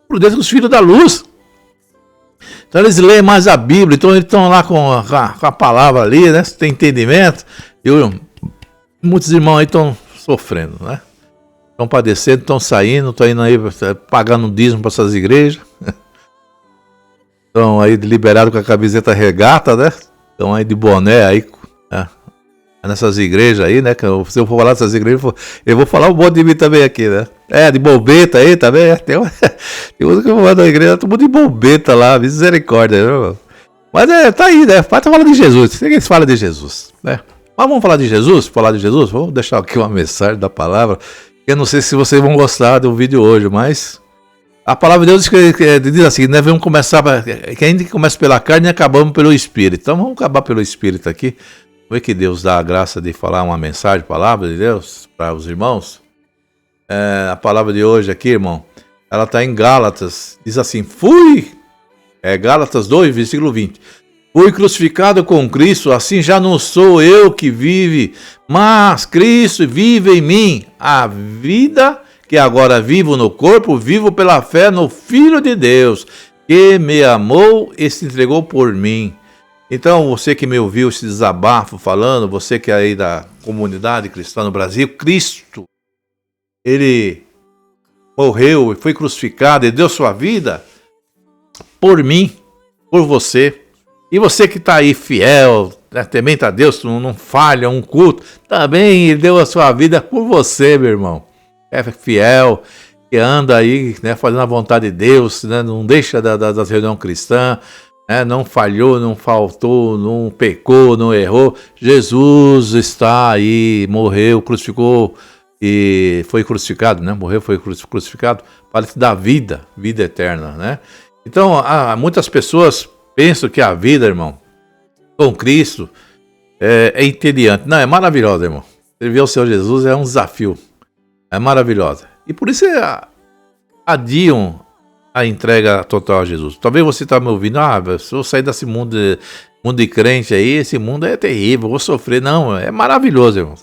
[SPEAKER 1] que os filhos da luz. Então eles leem mais a Bíblia, então eles estão lá com a palavra ali, né? Tem entendimento. E muitos irmãos aí estão sofrendo, né? Estão padecendo, estão saindo, estão indo aí pagando dízimo para essas igrejas. Estão aí liberados com a camiseta regata, né? Estão aí de boné aí, né? Nessas igrejas aí, né? Se eu for falar dessas igrejas, eu vou falar um monte de mim também aqui, né? De bolbeta aí também. Tem uns que eu vou falar da igreja, todo mundo de bolbeta lá, misericórdia, né, irmão? Mas tá aí, né? Vai falar de Jesus. Ninguém fala de Jesus, né? Mas vamos falar de Jesus? Vamos deixar aqui uma mensagem da palavra. Eu não sei se vocês vão gostar do vídeo hoje, mas a palavra de Deus diz assim, né? Vamos começar, que ainda que começa pela carne e acabamos pelo Espírito. Então vamos acabar pelo Espírito aqui. Vamos ver que Deus dá a graça de falar uma mensagem, palavra de Deus para os irmãos. A palavra de hoje aqui, irmão, ela está em Gálatas, diz assim, Gálatas 2, versículo 20. Fui crucificado com Cristo, assim já não sou eu que vive, mas Cristo vive em mim. A vida que agora vivo no corpo, vivo pela fé no Filho de Deus, que me amou e se entregou por mim. Então, você que me ouviu esse desabafo falando, você que é aí da comunidade cristã no Brasil, Cristo, ele morreu e foi crucificado e deu sua vida por mim, por você. E você que está aí fiel, né, temente a Deus, não falha um culto, também ele deu a sua vida por você, meu irmão. É fiel, que anda aí, né, fazendo a vontade de Deus, né, não deixa das reuniões cristãs, né, não falhou, não faltou, não pecou, não errou. Jesus está aí, morreu, crucificou e foi crucificado, né? Morreu, foi crucificado para te dar vida eterna, né? Então, muitas pessoas pensam que a vida, irmão, com Cristo é entediante. Não, é maravilhosa, irmão. Servir ao Senhor Jesus é um desafio. É maravilhosa. E por isso adiam a entrega total a Jesus. Talvez você está me ouvindo, se eu sair desse mundo de crente aí, esse mundo é terrível, eu vou sofrer. Não, é maravilhoso, irmão.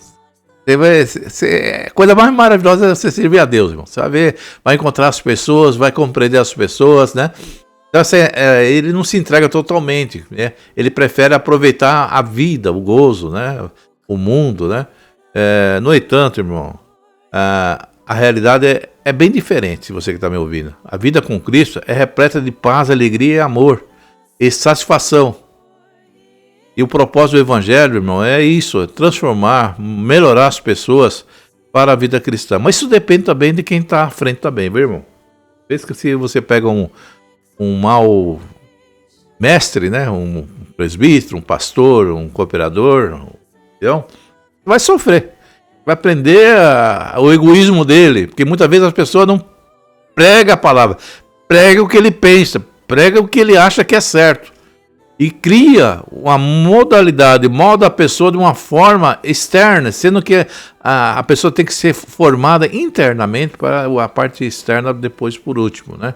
[SPEAKER 1] A coisa mais maravilhosa é você servir a Deus, irmão. Você vai ver, vai encontrar as pessoas, vai compreender as pessoas, né? Então, ele não se entrega totalmente, né? Ele prefere aproveitar a vida, o gozo, né? O mundo, né? No entanto, irmão, a realidade é bem diferente, você que está me ouvindo. A vida com Cristo é repleta de paz, alegria e amor e satisfação. E o propósito do Evangelho, irmão, é isso, é transformar, melhorar as pessoas para a vida cristã. Mas isso depende também de quem está à frente também, viu, irmão? Vê que se você pega um mau mestre, né, um presbítero, um pastor, um cooperador, entendeu? Vai sofrer, vai aprender o egoísmo dele, porque muitas vezes as pessoas não pregam a palavra, prega o que ele pensa, prega o que ele acha que é certo. E cria uma modalidade, molda a pessoa de uma forma externa, sendo que a pessoa tem que ser formada internamente para a parte externa depois por último, né?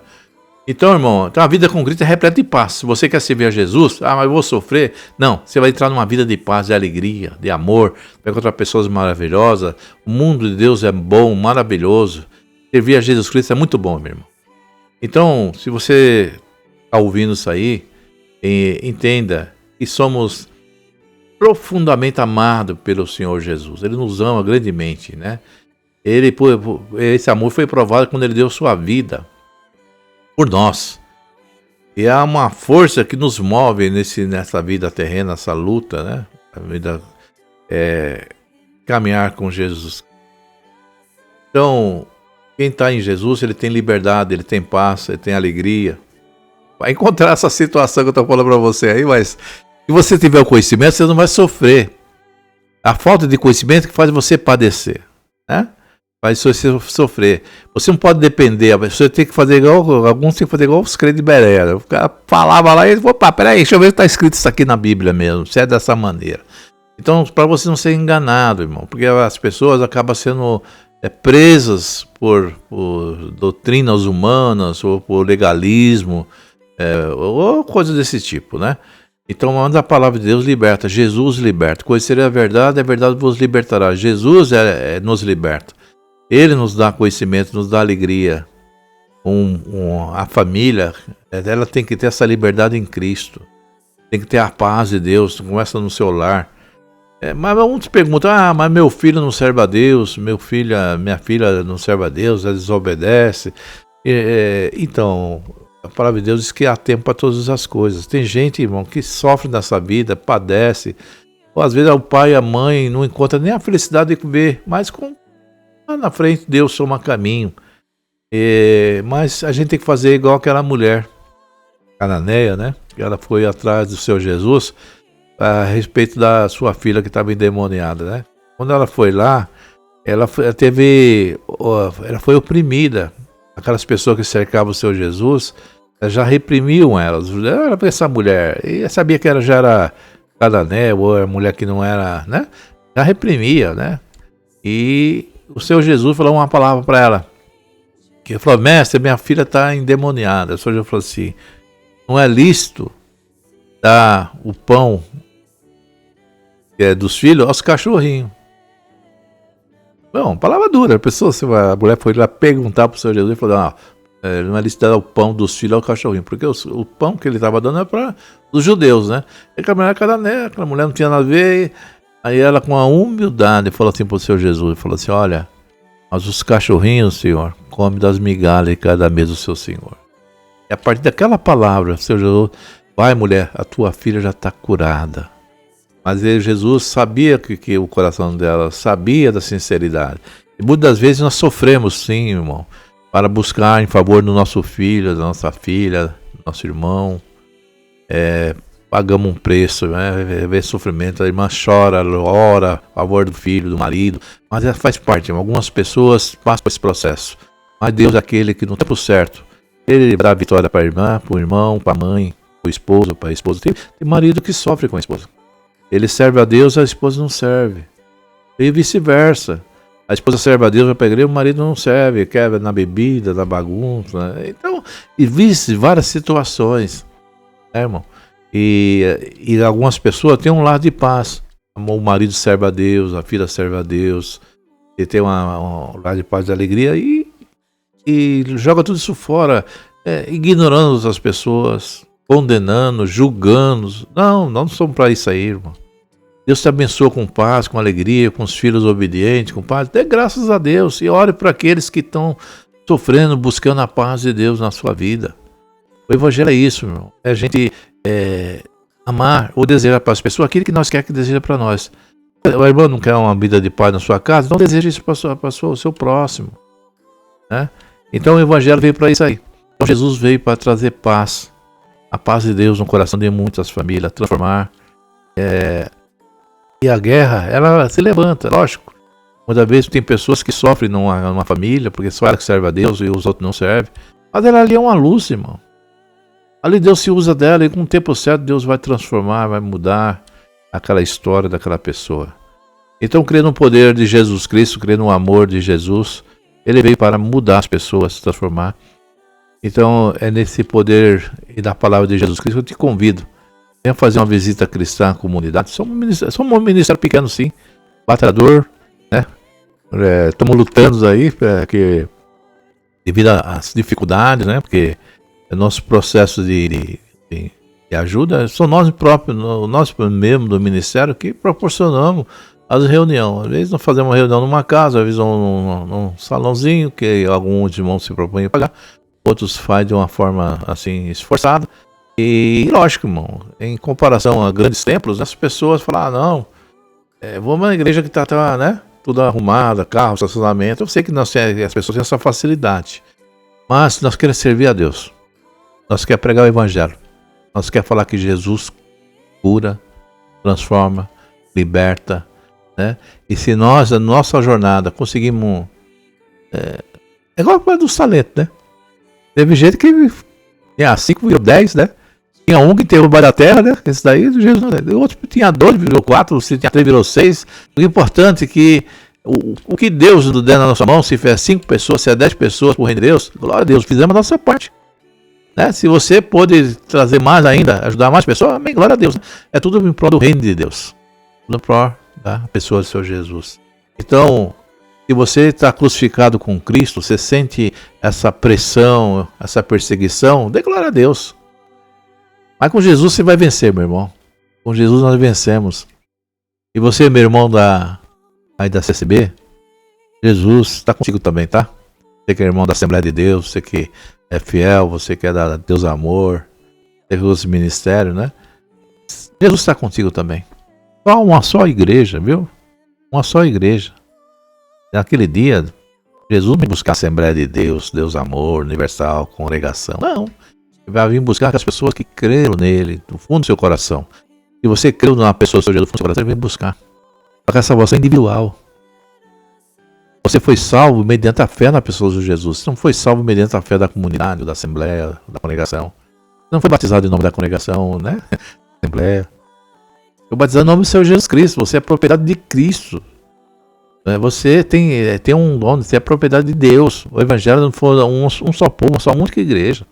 [SPEAKER 1] Então, irmão, a vida com Cristo é repleta de paz. Se você quer servir a Jesus, mas eu vou sofrer. Não, você vai entrar numa vida de paz, de alegria, de amor, vai encontrar pessoas maravilhosas. O mundo de Deus é bom, maravilhoso. Servir a Jesus Cristo é muito bom, meu irmão. Então, se você está ouvindo isso aí, entenda que somos profundamente amados pelo Senhor Jesus. Ele nos ama grandemente, né? Esse amor foi provado quando ele deu sua vida por nós. E há uma força que nos move nessa vida terrena, nessa luta, né? A vida caminhar com Jesus. Então, quem está em Jesus, ele tem liberdade, ele tem paz, ele tem alegria. Vai encontrar essa situação que eu estou falando para você aí, mas se você tiver o conhecimento, você não vai sofrer. A falta de conhecimento que faz você padecer, né? Faz você sofrer. Você não pode depender, você tem que fazer igual, alguns tem que fazer igual os crentes de Berea. O cara falava lá e ele, opa, peraí, deixa eu ver se está escrito isso aqui na Bíblia mesmo, se é dessa maneira. Então, para você não ser enganado, irmão, porque as pessoas acabam sendo presas por doutrinas humanas ou por legalismo, ou coisas desse tipo, né? Então, quando a palavra de Deus liberta, Jesus liberta. Conhecer a verdade vos libertará. Jesus nos liberta. Ele nos dá conhecimento, nos dá alegria. A família, ela tem que ter essa liberdade em Cristo. Tem que ter a paz de Deus, começa no seu lar. Mas muitos perguntam, mas meu filho não serve a Deus, minha filha não serve a Deus, ela desobedece. Então, a palavra de Deus diz que há tempo para todas as coisas. Tem gente, irmão, que sofre nessa vida, padece. Ou às vezes o pai e a mãe não encontram nem a felicidade de ver, mas lá na frente Deus soma caminho. Mas a gente tem que fazer igual aquela mulher, cananeia, né? Ela foi atrás do seu Jesus a respeito da sua filha que estava endemoniada, né? Quando ela foi lá, ela foi oprimida. Aquelas pessoas que cercavam o seu Jesus já reprimiam elas. Era essa mulher, e sabia que ela já era cananeia, ou era mulher que não era, né? Já reprimia, né? E o seu Jesus falou uma palavra para ela. Que ele falou, mestre, minha filha está endemoniada. O senhor Jesus falou assim, não é lícito dar o pão dos filhos aos cachorrinhos. Bom, palavra dura. A mulher foi lá perguntar para o Senhor Jesus e falou, não é lícito dar o pão dos filhos ao cachorrinho, porque o pão que ele estava dando é para os judeus, né? E aquela mulher cananeia, aquela mulher não tinha nada a ver. Aí ela, com a humildade, falou assim para o Senhor Jesus, falou assim, olha, mas os cachorrinhos, Senhor, comem das migalhas de cada mesa do seu Senhor. E a partir daquela palavra, o Senhor Jesus, vai mulher, a tua filha já está curada. Mas Jesus sabia que o coração dela sabia da sinceridade. E muitas vezes nós sofremos sim, irmão, para buscar em favor do nosso filho, da nossa filha, do nosso irmão. Pagamos um preço, né? Vê sofrimento, a irmã chora, ora a favor do filho, do marido. Mas faz parte, irmão. Algumas pessoas passam por esse processo. Mas Deus é aquele que no tempo certo, ele dá a vitória para a irmã, para o irmão, para a mãe, para o esposo, para a esposa. Tem marido que sofre com a esposa. Ele serve a Deus, a esposa não serve. E vice-versa. A esposa serve a Deus, vai para a igreja, o marido não serve, quer na bebida, na bagunça. Né? Então, existe várias situações, né, irmão? E algumas pessoas têm um lar de paz. O marido serve a Deus, a filha serve a Deus, e tem um lar de paz e alegria, e joga tudo isso fora, ignorando as pessoas, condenando, julgando. Não somos para isso aí, irmão. Deus te abençoa com paz, com alegria, com os filhos obedientes, com paz. Dê graças a Deus e ore para aqueles que estão sofrendo, buscando a paz de Deus na sua vida. O evangelho é isso, irmão. É a gente amar ou desejar para as pessoas aquilo que nós queremos que deseja para nós. O irmão não quer uma vida de paz na sua casa, então deseja isso para o seu próximo, né? Então o evangelho veio para isso aí. Então Jesus veio para trazer paz, a paz de Deus no coração de muitas famílias, transformar. E a guerra, ela se levanta, lógico. Muitas vezes tem pessoas que sofrem numa família, porque só ela que serve a Deus e os outros não servem. Mas ela ali é uma luz, irmão. Ali Deus se usa dela e com o tempo certo Deus vai transformar, vai mudar aquela história daquela pessoa. Então, crendo no poder de Jesus Cristo, crendo no amor de Jesus, ele veio para mudar as pessoas, transformar. Então, é nesse poder e da palavra de Jesus Cristo que eu te convido. Venha fazer uma visita cristã à comunidade. Somos um ministério pequeno, sim, batalhador, né? Estamos lutando aí, devido às dificuldades, né? Porque é nosso processo de ajuda, são nós próprios, nós mesmos do ministério que proporcionamos as reuniões. Às vezes nós fazemos uma reunião numa casa, às vezes num salãozinho que alguns irmãos se propõem a pagar, outros fazem de uma forma assim esforçada. E lógico, irmão, em comparação a grandes templos, as pessoas falam, vamos na igreja que está, né, tudo arrumada, carro, estacionamento. Eu sei que as pessoas têm essa facilidade, mas nós queremos servir a Deus. Nós queremos pregar o evangelho. Nós queremos falar que Jesus cura, transforma, liberta, né? E se nós, na nossa jornada, conseguimos... É igual a coisa dos talentos, né? Teve gente que tinha 5 virou 10, né? Tinha um que teve o baixo da terra, né? Esse daí, Jesus, né? O outro tinha 2, virou 4, se tinha 3, virou 6. O importante é que o que Deus nos der na nossa mão, se for 5 pessoas, se é 10 pessoas por reino de Deus, glória a Deus, fizemos a nossa parte. Né? Se você pode trazer mais ainda, ajudar mais pessoas, amém, glória a Deus. É tudo em prol do reino de Deus, tudo em prol da pessoa do Senhor Jesus. Então, se você está crucificado com Cristo, você sente essa pressão, essa perseguição, dê glória a Deus. Mas com Jesus você vai vencer, meu irmão. Com Jesus nós vencemos. E você, meu irmão aí da CCB, Jesus está contigo também, tá? Você que é irmão da Assembleia de Deus, você que é fiel, você que é da Deus Amor, você que usa o ministério, né? Jesus está contigo também. Só uma só igreja, viu? Uma só igreja. Naquele dia, Jesus não vai buscar a Assembleia de Deus, Deus Amor, Universal, Congregação. Não. Ele vai vir buscar as pessoas que creram nele, do fundo do seu coração. Se você creu numa pessoa do seu Jesus, do fundo do seu coração, ele vem buscar. Porque a salvação é individual. Você foi salvo mediante a fé na pessoa de Jesus. Você não foi salvo mediante a fé da comunidade, da Assembleia, da Congregação. Você não foi batizado em nome da Congregação, né? Assembleia. Foi batizado em nome do Senhor Jesus Cristo. Você é propriedade de Cristo. Você tem um dono, você é propriedade de Deus. O Evangelho não foi um só povo, uma só única igreja.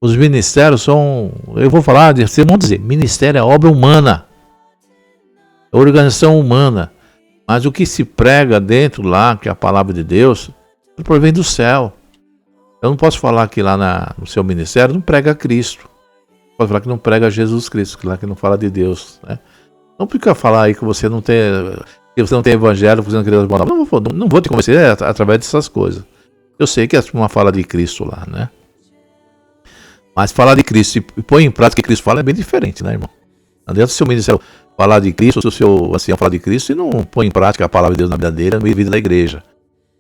[SPEAKER 1] Os ministérios são, eu vou falar, vocês vão dizer, ministério é obra humana. É organização humana. Mas o que se prega dentro lá, que é a palavra de Deus, provém do céu. Eu não posso falar que lá no seu ministério não prega Cristo. Posso falar que não prega Jesus Cristo, que lá que não fala de Deus, né? Não fica falar aí que você não tem evangelho, que você não quer não vou te convencer através dessas coisas. Eu sei que a turma fala de Cristo lá, né? Mas falar de Cristo e pôr em prática o que Cristo fala é bem diferente, né, irmão? Não adianta o seu ministério falar de Cristo, se o seu ancião falar de Cristo e não põe em prática a palavra de Deus na vida dele, na vida da igreja,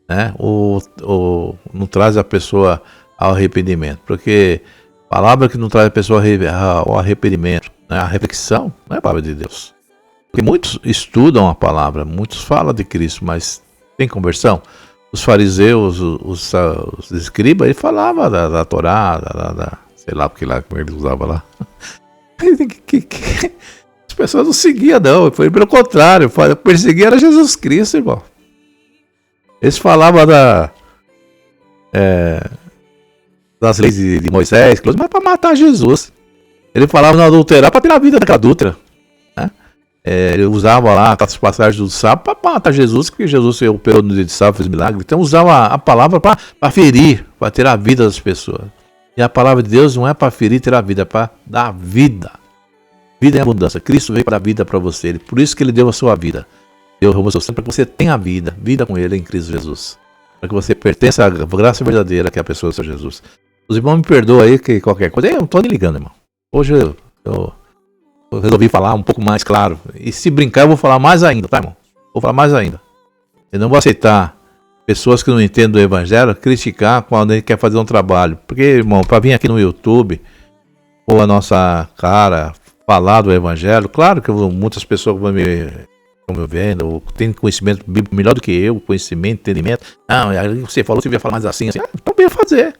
[SPEAKER 1] né? Ou não traz a pessoa ao arrependimento, porque palavra que não traz a pessoa ao arrependimento, né? A reflexão, não é a palavra de Deus. Porque muitos estudam a palavra, muitos falam de Cristo, mas tem conversão. Os fariseus, os escribas, ele falava da Torá, sei lá porque lá como ele usava lá. As pessoas não seguiam, não. Foi pelo contrário. Perseguir era Jesus Cristo, irmão. Eles falavam das leis de Moisés, mas para matar Jesus. Ele falava não adulterar para ter a vida daquela adúltera. Né? Ele usava lá as passagens do sábado para matar Jesus, porque Jesus operou no dia de sábado, fez milagre. Então usava a palavra para ferir, para ter a vida das pessoas. E a palavra de Deus não é para ferir, ter a vida, é para dar vida. Vida em abundância. Cristo veio para a vida para você. Por isso que ele deu a sua vida. Deu o seu sangue para que você tenha a vida. Vida com ele em Cristo Jesus. Para que você pertença à graça verdadeira que é a pessoa do Senhor Jesus. Os irmãos me perdoam aí que qualquer coisa. Eu não estou nem ligando, irmão. Hoje eu Eu resolvi falar um pouco mais claro. E se brincar, eu vou falar mais ainda, tá, irmão? Vou falar mais ainda. Eu não vou aceitar pessoas que não entendem o evangelho criticar quando a gente quer fazer um trabalho. Porque, irmão, para vir aqui no YouTube, ou a nossa cara, falar do evangelho, claro que muitas pessoas vão me vendo, ou tem conhecimento bíblico melhor do que eu, conhecimento, entendimento. Não, aí você falou, você ia falar mais assim. Então bem fazer.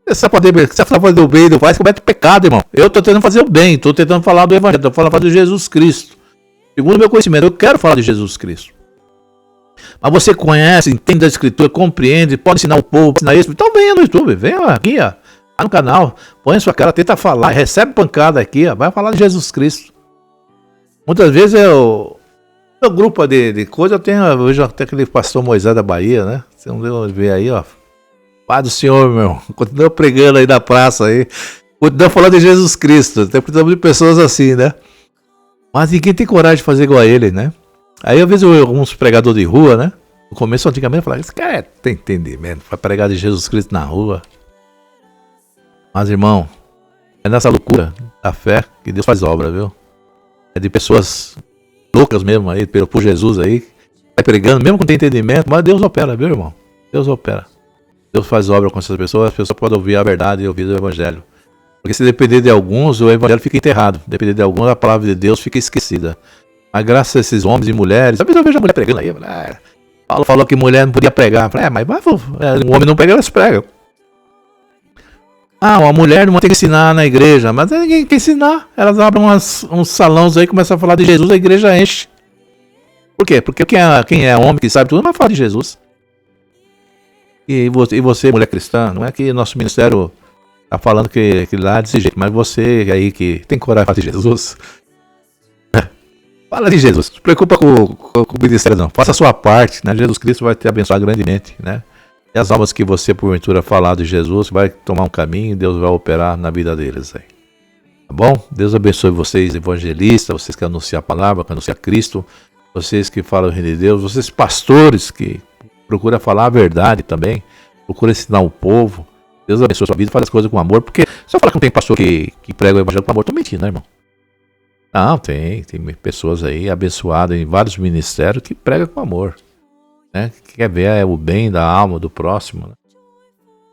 [SPEAKER 1] Você só fazer o bem e não faz, comete pecado, irmão. Eu estou tentando fazer o bem, estou tentando falar do evangelho, estou falando de Jesus Cristo. Segundo o meu conhecimento, eu quero falar de Jesus Cristo. Mas você conhece, entende a escritura, compreende, pode ensinar o povo, ensinar isso. Então venha no YouTube, venha aqui, ó, no canal, põe a sua cara, tenta falar, recebe pancada aqui, ó, vai falar de Jesus Cristo. Muitas vezes meu grupo de coisa, eu vejo até aquele pastor Moisés da Bahia, né? Você não deu ver aí, ó. Pai do Senhor, meu, continua pregando aí na praça aí, continua falando de Jesus Cristo. Tem precisamos de pessoas assim, né? Mas ninguém tem coragem de fazer igual a ele, né? Aí eu vejo alguns pregadores de rua, né? No começo, antigamente, eu falava, esse cara tem entendimento, vai pregar de Jesus Cristo na rua. Mas, irmão, é nessa loucura da fé que Deus faz obra, viu? É de pessoas loucas mesmo aí, por Jesus aí, vai pregando, mesmo que não tem entendimento, mas Deus opera, viu, irmão? Deus opera. Deus faz obra com essas pessoas, as pessoas podem ouvir a verdade e ouvir o evangelho. Porque se depender de alguns, o evangelho fica enterrado. Depender de alguns, a palavra de Deus fica esquecida. Mas graças a esses homens e mulheres, às vezes eu vejo a mulher pregando aí. Paulo falou que mulher não podia pregar. Mas o homem não prega, elas pregam. Uma mulher não tem que ensinar na igreja. Mas ninguém quer ensinar. Elas abrem uns salões aí, começam a falar de Jesus, a igreja enche. Por quê? Porque quem é homem que sabe tudo, não vai falar de Jesus. E você, mulher cristã, não é que nosso ministério tá falando que lá é desse jeito, mas você aí que tem coragem de falar de Jesus, fala de Jesus, não se preocupa com o ministério não, faça a sua parte, né? Jesus Cristo vai te abençoar grandemente, né? E as almas que você porventura falar de Jesus, vai tomar um caminho e Deus vai operar na vida deles aí. Tá bom? Deus abençoe vocês, evangelistas, vocês que anunciam a palavra, que anunciam Cristo, vocês que falam o reino de Deus, vocês pastores que procuram falar a verdade também, procura ensinar o povo. Deus abençoe a sua vida, faz as coisas com amor, porque se eu falar que não tem pastor que prega o evangelho com amor, tô mentindo, né, irmão? Não, tem pessoas aí abençoadas em vários ministérios que pregam com amor, né? Que quer ver o bem da alma do próximo, né?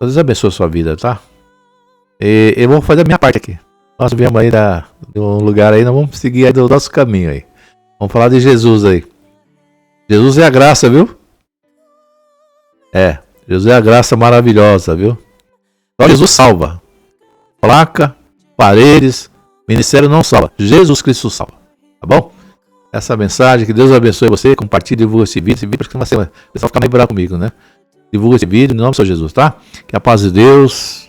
[SPEAKER 1] Deus abençoe a sua vida, tá? E eu vou fazer a minha parte aqui. Nós viemos aí de um lugar aí, nós vamos seguir aí do nosso caminho aí. Vamos falar de Jesus aí. Jesus é a graça, viu? Jesus é a graça maravilhosa, viu? Só Jesus salva. Placa, paredes, ministério não salva. Jesus Cristo salva. Tá bom? Essa mensagem, que Deus abençoe você. Compartilhe, divulga esse vídeo. Esse vídeo porque o pessoal fica meio bravo comigo, né? Divulga esse vídeo em nome do Senhor Jesus, tá? Que a paz de Deus